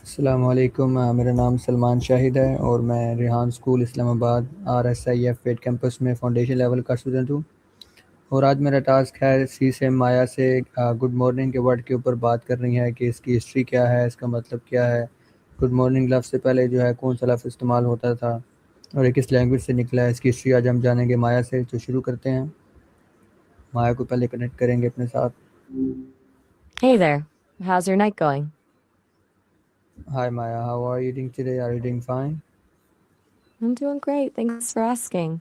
अस्सलाम वालेकुम। मेरा नाम सलमान शाहिद है और मैं रेहान स्कूल इस्लामाबाद RSIF वेट कैंपस में फाउंडेशन लेवल का स्टूडेंट हूँ। और आज मेरा टास्क है सी से माया से गुड मॉर्निंग के वर्ड के ऊपर बात करनी है कि इसकी हिस्ट्री क्या है, इसका मतलब क्या है। गुड मॉर्निंग लफ्ज़ से पहले जो है कौन सा लफ्ज़ इस्तेमाल होता था और ये किस लैंग्वेज से निकला है, इसकी हिस्ट्री आज हम जानेंगे माया से। तो शुरू करते हैं। माया को पहले कनेक्ट करेंगे अपने साथ। Hey there. How's your night going? Hi Maya, how are you doing today? Are you doing fine? I'm doing great. Thanks for asking.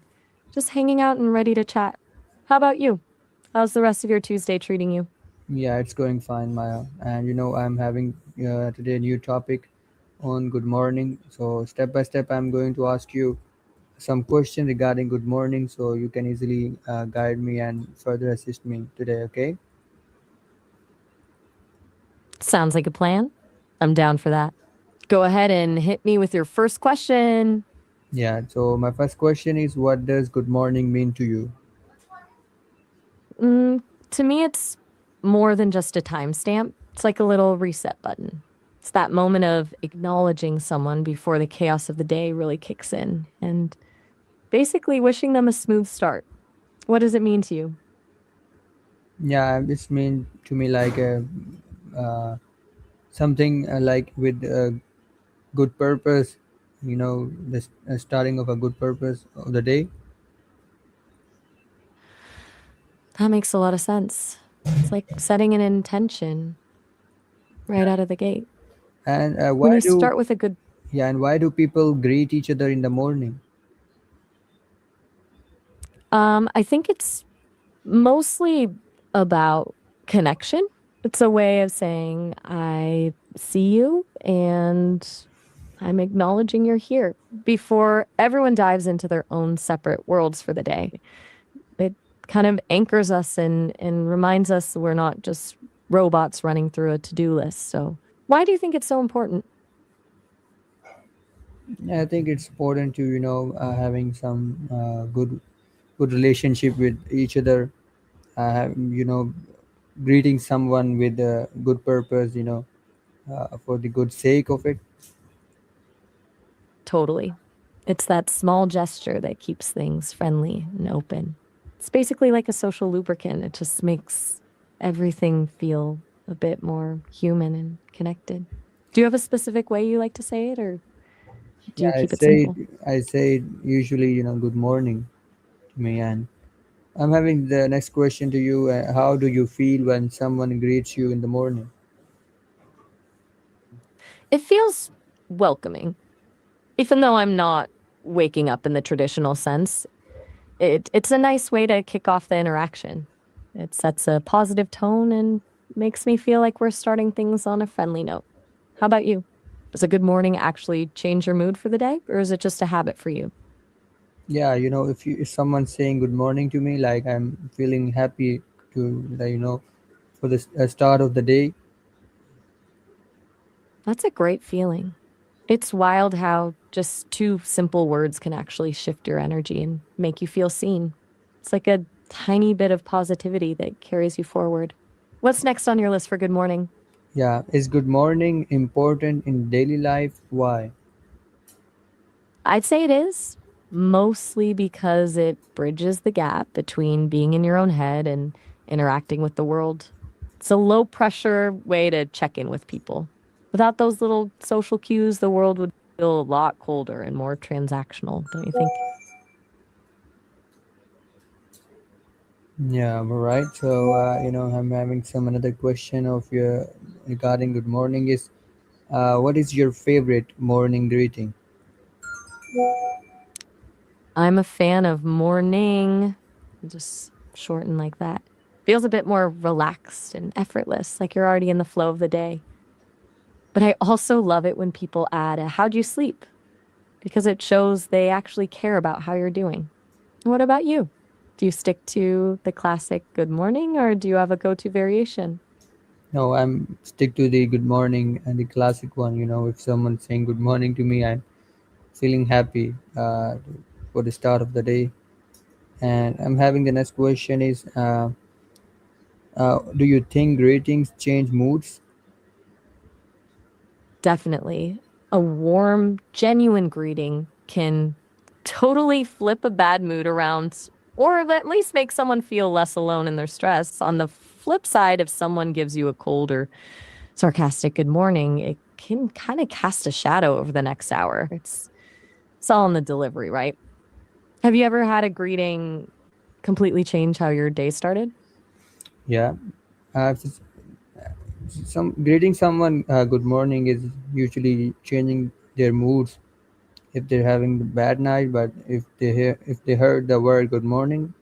Just hanging out and ready to chat. How about you? How's the rest of your Tuesday treating you? Yeah, it's going fine, Maya. And I'm having today a new topic on good morning. So, step by step, I'm going to ask you some question regarding good morning so you can easily guide me and further assist me today, okay? Sounds like a plan. I'm down for that. Go ahead and hit me with your first question. Yeah, so my first question is, what does good morning mean to you? Mm, to me, it's more than just a timestamp. It's like a little reset button. It's that moment of acknowledging someone before the chaos of the day really kicks in and basically wishing them a smooth start. What does it mean to you? Yeah, it's mean to me like uh, something like with a good purpose, the starting of a good purpose of the day. That makes a lot of sense. It's like setting an intention right out of the gate. And When why you do start with a good, Yeah, and why do people greet each other in the morning? I think it's mostly about connection. It's a way of saying, I see you and I'm acknowledging you're here before everyone dives into their own separate worlds for the day. It kind of anchors us and reminds us we're not just robots running through a to do list. So, why do you think it's so important? Yeah, I think it's important to having some good relationship with each other. Greeting someone with a good purpose. For the good sake of it. Totally. It's that small gesture that keeps things friendly and open. It's basically like a social lubricant. It just makes everything feel a bit more human and connected. Do you have a specific way you like to say it, or do Yeah, you keep it simple? I say it usually good morning to me. And I'm having the next question to you. How do you feel when someone greets you in the morning? It feels welcoming. Even though I'm not waking up in the traditional sense, it's a nice way to kick off the interaction. It sets a positive tone and makes me feel like we're starting things on a friendly note. How about you? Does a good morning actually change your mood for the day, or is it just a habit for you? Yeah, if someone's saying good morning to me, like I'm feeling happy to for the start of the day. That's a great feeling. It's wild how just two simple words can actually shift your energy and make you feel seen. It's like a tiny bit of positivity that carries you forward. What's next on your list for good morning? Yeah, is good morning important in daily life? Why? I'd say it is, mostly because it bridges the gap between being in your own head and interacting with the world. It's a low pressure way to check in with people. Without those little social cues, the world would feel a lot colder and more transactional, don't you think? Yeah, all right. So I'm having some another question of your regarding good morning is, what is your favorite morning greeting? I'm a fan of morning, just shorten like that. Feels a bit more relaxed and effortless, like you're already in the flow of the day. But I also love it when people add a how'd you sleep? Because it shows they actually care about how you're doing. What about you? Do you stick to the classic good morning or do you have a go to variation? No, I'm stick to the good morning and the classic one. If someone's saying good morning to me, I'm feeling happy for the start of the day. And I'm having the next question is, do you think greetings change moods? Definitely. A warm, genuine greeting can totally flip a bad mood around or at least make someone feel less alone in their stress. On the flip side, if someone gives you a cold or sarcastic good morning, it can kind of cast a shadow over the next hour. It's all in the delivery, right? Have you ever had a greeting completely change how your day started? Yeah. Some greeting someone good morning is usually changing their moods if they're having a bad night. But if they heard the word good morning,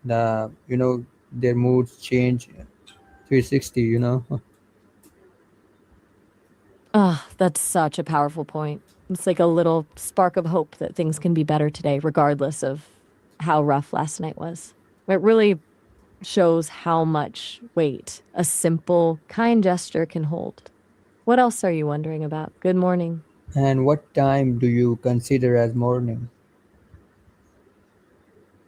their moods change 360. Ah, that's such a powerful point. It's like a little spark of hope that things can be better today, regardless of how rough last night was. It really shows how much weight a simple, kind gesture can hold. What else are you wondering about? Good morning. And what time do you consider as morning?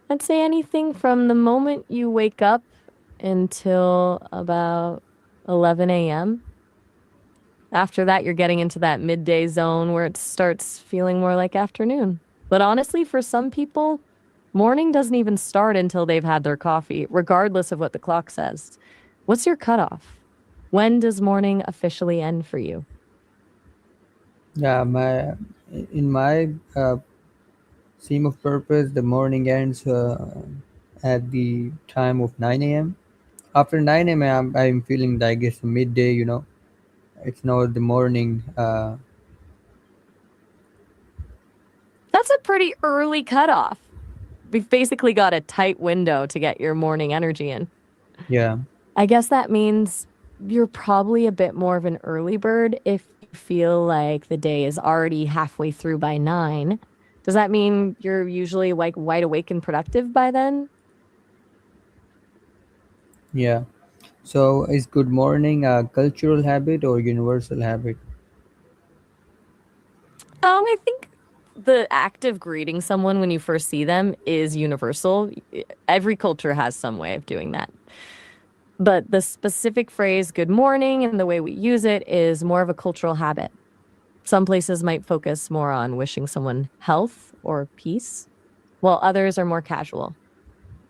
I'd say anything from the moment you wake up until about 11 a.m. After that, you're getting into that midday zone where it starts feeling more like afternoon. But honestly, for some people, morning doesn't even start until they've had their coffee, regardless of what the clock says. What's your cutoff? When does morning officially end for you? Yeah, in my scheme of purpose, the morning ends at the time of 9 a.m. After 9 a.m., I'm feeling like it's midday. It's not the morning. That's a pretty early cutoff. We've basically got a tight window to get your morning energy in. Yeah, I guess that means you're probably a bit more of an early bird if you feel like the day is already halfway through by 9. Does that mean you're usually like wide awake and productive by then? yeah. So, is good morning a cultural habit or universal habit? I think the act of greeting someone when you first see them is universal. Every culture has some way of doing that. But the specific phrase good morning and the way we use it is more of a cultural habit. Some places might focus more on wishing someone health or peace, while others are more casual.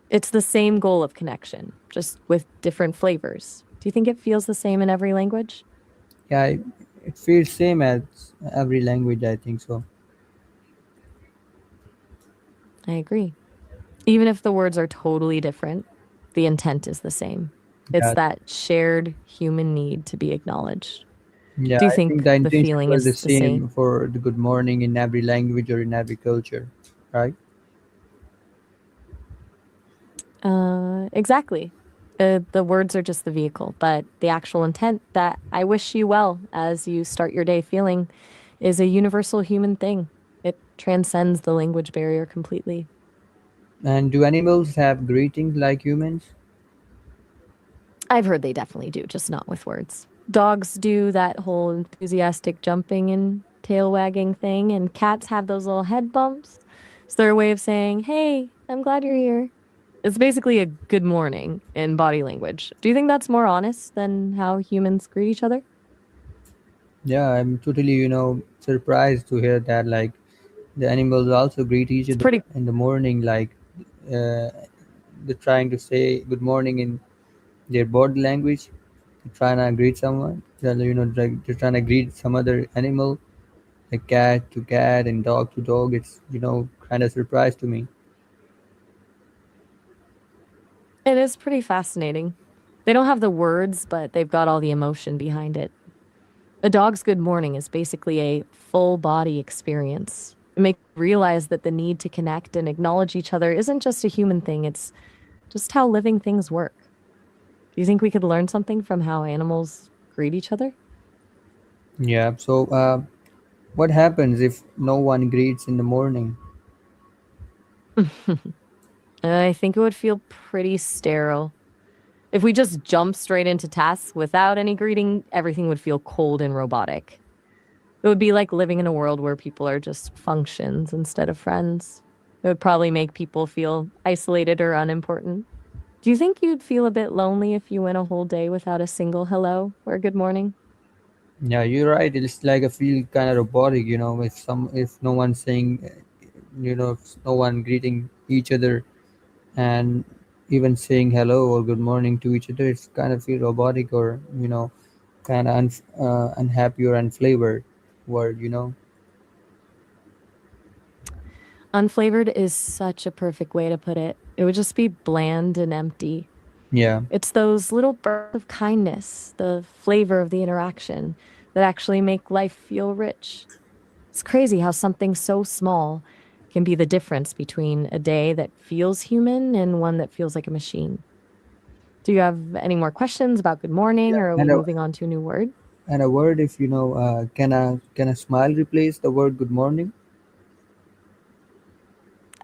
It's the same goal of connection, just with different flavors. Do you think it feels the same in every language? Yeah, it feels same as every language. I think so. I agree. Even if the words are totally different, the intent is the same. It's Yeah, that shared human need to be acknowledged. yeah. Do you I think think the the intention feeling was the is the same? same for the good morning in every language or in every culture, right? Exactly. The words are just the vehicle, but the actual intent that I wish you well as you start your day feeling is a universal human thing. It transcends the language barrier completely. And do animals have greetings like humans? I've heard they definitely do, just not with words. Dogs do that whole enthusiastic jumping and tail wagging thing, and cats have those little head bumps. It's their way of saying, "Hey, I'm glad you're here." It's basically a good morning in body language. Do you think that's more honest than how humans greet each other? Yeah, I'm totally, surprised to hear that. Like, the animals also greet each It's other pretty. in the morning. Like, uh, they're trying to say good morning in their body language. They're trying to greet someone. Like they're trying to greet some other animal, like cat to cat and dog to dog. It's kind of surprise to me. It is pretty fascinating. They don't have the words, but they've got all the emotion behind it. A dog's good morning is basically a full body experience. It makes you realize that the need to connect and acknowledge each other isn't just a human thing, it's just how living things work. Do you think we could learn something from how animals greet each other? Yeah. So, what happens if no one greets in the morning? I think it would feel pretty sterile. If we just jump straight into tasks without any greeting, everything would feel cold and robotic. It would be like living in a world where people are just functions instead of friends. It would probably make people feel isolated or unimportant. Do you think you'd feel a bit lonely if you went a whole day without a single hello or good morning? Yeah, you're right. It's like I feel kind of robotic, if no one's saying, if no one greeting each other and even saying hello or good morning to each other, it's kind of feel robotic or kind of unhappy or unflavored word. Unflavored is such a perfect way to put it. It would just be bland and empty. Yeah. It's those little bursts of kindness, the flavor of the interaction that actually make life feel rich. It's crazy how something so small can be the difference between a day that feels human and one that feels like a machine. Do you have any more questions about good morning, Yeah. or are we moving on to a new word? And a word, if can a smile replace the word good morning?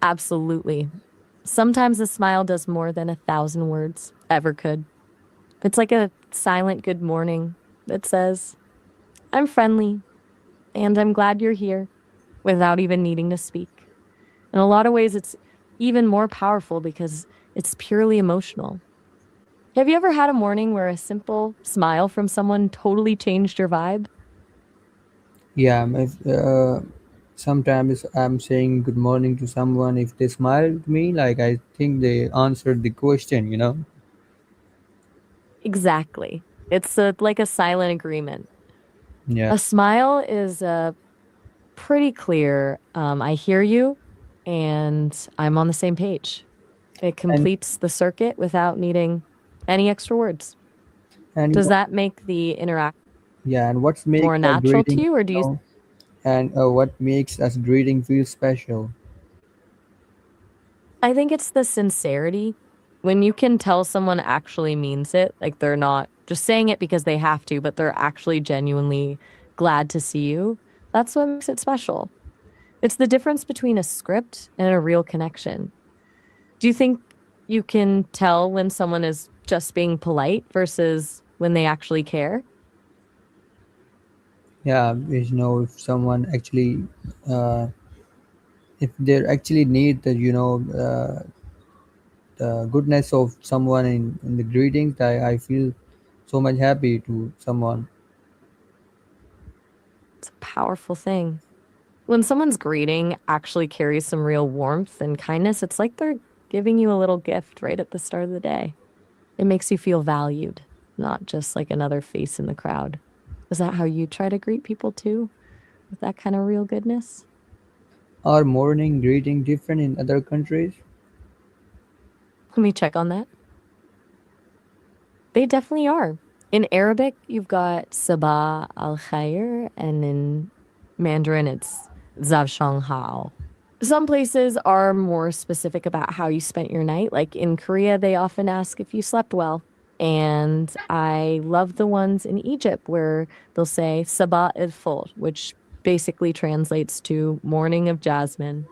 Absolutely. Sometimes a smile does more than 1,000 words ever could. It's like a silent good morning that says, I'm friendly and I'm glad you're here without even needing to speak. In a lot of ways, it's even more powerful because it's purely emotional. Have you ever had a morning where a simple smile from someone totally changed your vibe? Yeah, if sometimes I'm saying good morning to someone, if they smile at me, like I think they answered the question. Exactly. It's like a silent agreement. Yeah. A smile is pretty clear. I hear you and I'm on the same page. It and completes the circuit without needing any extra words. and Does that make the interaction yeah, and what's make more a natural to greeting, you, or do you and what makes us greeting feel special? I think it's the sincerity. When you can tell someone actually means it, like they're not just saying it because they have to, but they're actually genuinely glad to see you, that's what makes it special. It's the difference between a script and a real connection. Do you think you can tell when someone is just being polite versus when they actually care? Yeah, if someone actually, uh, if they actually need the goodness of someone in the greetings, I feel so much happy to someone. It's a powerful thing. When someone's greeting actually carries some real warmth and kindness, it's like they're giving you a little gift right at the start of the day. It makes you feel valued, not just like another face in the crowd. Is that how you try to greet people too? With that kind of real goodness? Are morning greeting different in other countries? Let me check on that. They definitely are. In Arabic, you've got Sabah al Khair, and in Mandarin, it's Zav Shang Hao. Some places are more specific about how you spent your night. Like in Korea, they often ask if you slept well. And I love the ones in Egypt where they'll say Sabah el Ful, which basically translates to morning of jasmine.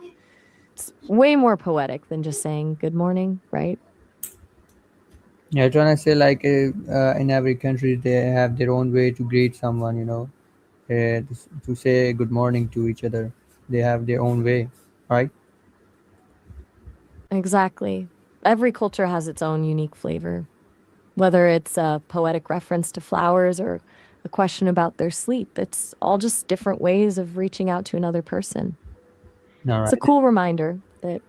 It's way more poetic than just saying good morning, right? Yeah, trying to say like in every country they have their own way to greet someone, to say good morning to each other. They have their own way, right? Exactly. Every culture has its own unique flavor, whether it's a poetic reference to flowers or a question about their sleep. It's all just different ways of reaching out to another person. All It's a right. cool reminder that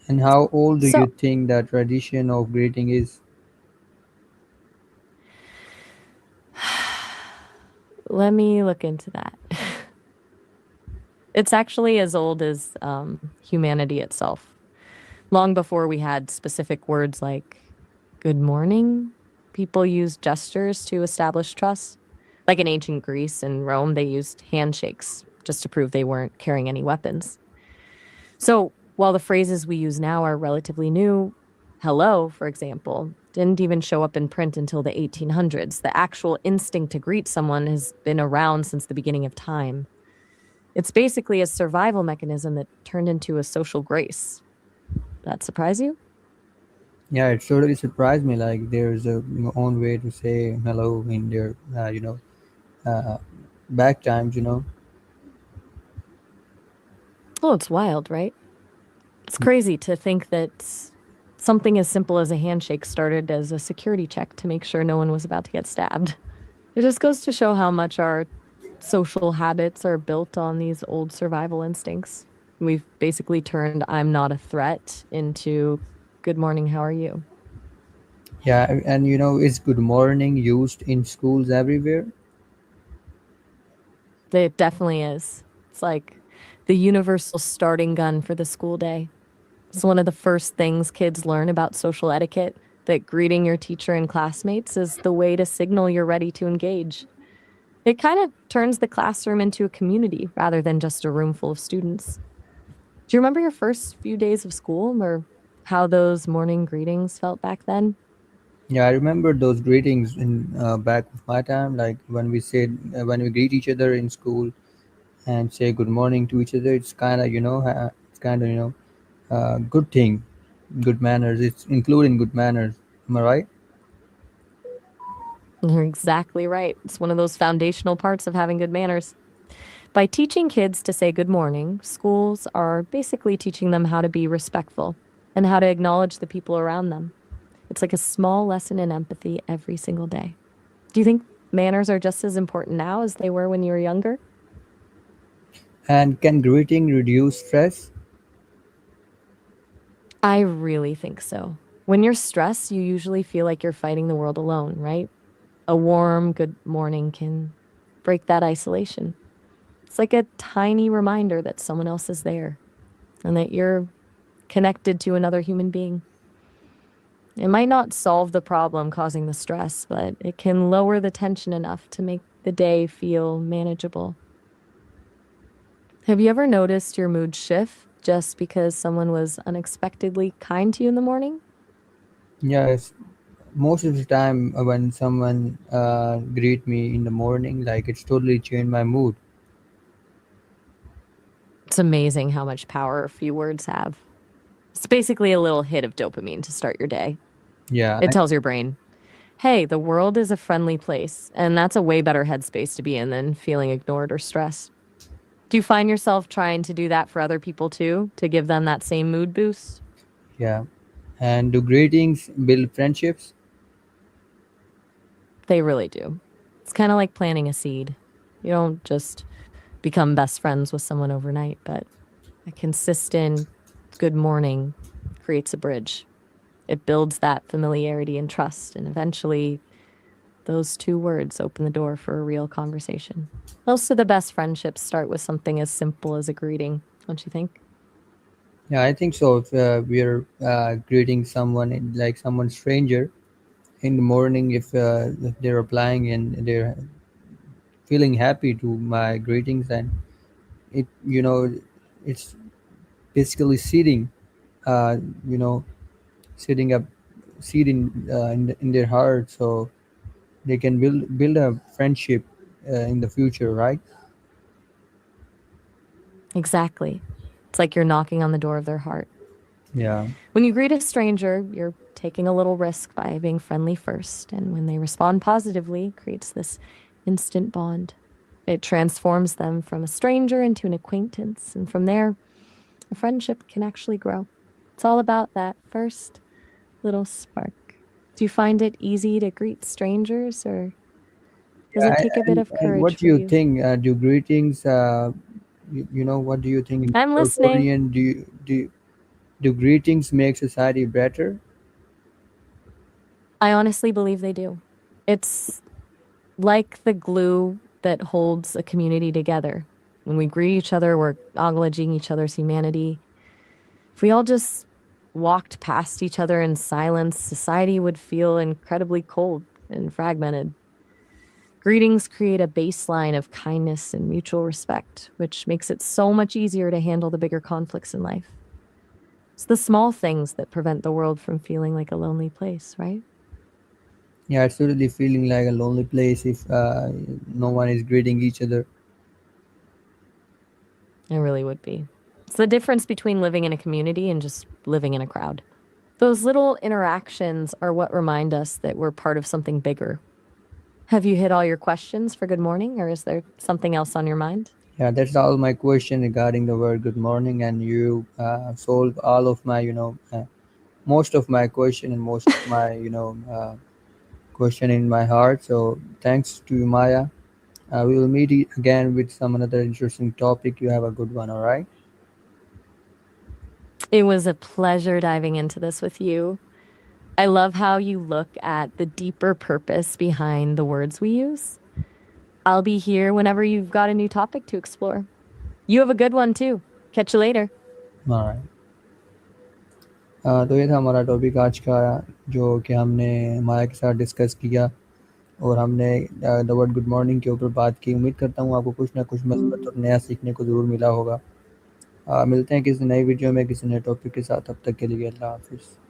And how old do you so think that tradition of greeting is? let me look into that. It's actually as old as humanity itself. Long before we had specific words like good morning, people used gestures to establish trust. Like in ancient Greece and Rome, they used handshakes just to prove they weren't carrying any weapons. So while the phrases we use now are relatively new, hello, for example, didn't even show up in print until the 1800s. The actual instinct to greet someone has been around since the beginning of time. It's basically a survival mechanism that turned into a social grace. That surprise you? Yeah, it totally surprised me. Like there's a own way to say hello in their uh, back times. Oh, it's wild, right? It's crazy to think that something as simple as a handshake started as a security check to make sure no one was about to get stabbed. It just goes to show how much our social habits are built on these old survival instincts. We've basically turned "I'm not a threat" into "Good morning, how are you?" Yeah, and is good morning used in schools everywhere? It definitely is. It's like the universal starting gun for the school day. It's one of the first things kids learn about social etiquette, that greeting your teacher and classmates is the way to signal you're ready to engage. It kind of turns the classroom into a community rather than just a room full of students. Do you remember your first few days of school or how those morning greetings felt back then? Yeah, I remember those greetings in back of my time, like when we greet each other in school and say good morning to each other. It's kind of it's kind of good thing, good manners. It's including good manners. Am I right? You're exactly right. It's one of those foundational parts of having good manners. By teaching kids to say good morning, schools are basically teaching them how to be respectful and how to acknowledge the people around them. It's like a small lesson in empathy every single day. Do you think manners are just as important now as they were when you were younger? And can greeting reduce stress? I really think so. When you're stressed, you usually feel like you're fighting the world alone, right? A warm good morning can break that isolation. It's like a tiny reminder that someone else is there and that you're connected to another human being. It might not solve the problem causing the stress, but it can lower the tension enough to make the day feel manageable. Have you ever noticed your mood shift just because someone was unexpectedly kind to you in the morning? Yes, most of the time when someone greet me in the morning, like it's totally changed my mood. It's amazing how much power a few words have. It's basically a little hit of dopamine to start your day. Yeah, It tells your brain, hey, the world is a friendly place, and that's a way better headspace to be in than feeling ignored or stressed. Do you find yourself trying to do that for other people too, to give them that same mood boost? yeah. And do greetings build friendships? They really do. It's kind of like planting a seed. You don't just become best friends with someone overnight, but a consistent good morning creates a bridge. It builds that familiarity and trust, and eventually, those two words open the door for a real conversation. Most of the best friendships start with something as simple as a greeting, don't you think? Yeah, I think so. If we're greeting someone, like someone stranger in the morning, if they're replying and they're feeling happy to my greetings, and it it's basically seeding, uh, you know, setting up seed in their heart, so they can build a friendship in the future, right? Exactly. It's like you're knocking on the door of their heart. Yeah. When you greet a stranger, you're taking a little risk by being friendly first, and when they respond positively, it creates this instant bond. It transforms them from a stranger into an acquaintance, and from there, a friendship can actually grow. It's all about that first little spark. Do you find it easy to greet strangers, or does it Yeah, take a bit and, of and courage what do for you you? think? Do greetings? What do you think? In I'm your listening. opinion, do greetings make society better? I honestly believe they do. It's like the glue that holds a community together. When we greet each other, we're acknowledging each other's humanity. If we all just walked past each other in silence, society would feel incredibly cold and fragmented. Greetings create a baseline of kindness and mutual respect, which makes it so much easier to handle the bigger conflicts in life. It's the small things that prevent the world from feeling like a lonely place, right? Yeah, it's totally feeling like a lonely place if no one is greeting each other. It really would be. It's the difference between living in a community and just living in a crowd. Those little interactions are what remind us that we're part of something bigger. Have you hit all your questions for good morning, or is there something else on your mind? Yeah, that's all my question regarding the word good morning, and you solved all of my most of my question and most of my question in my heart. So thanks to you, Maya. We will meet again with some another interesting topic. You have a good one, all right? It was a pleasure diving into this with you. I love how you look at the deeper purpose behind the words we use. I'll be here whenever you've got a new topic to explore. You have a good one too. Catch you later. All right. तो ये था हमारा topic आज का, जो कि हमने माया के साथ डिस्कस किया, और हमने द वर्ड गुड मॉर्निंग के ऊपर बात की। उम्मीद करता हूँ आपको कुछ ना कुछ मस्बत और नया सीखने को ज़रूर मिला होगा। मिलते हैं किसी नई वीडियो में किसी नए टॉपिक के साथ। तब तक के लिए अल्लाह हाफिज़।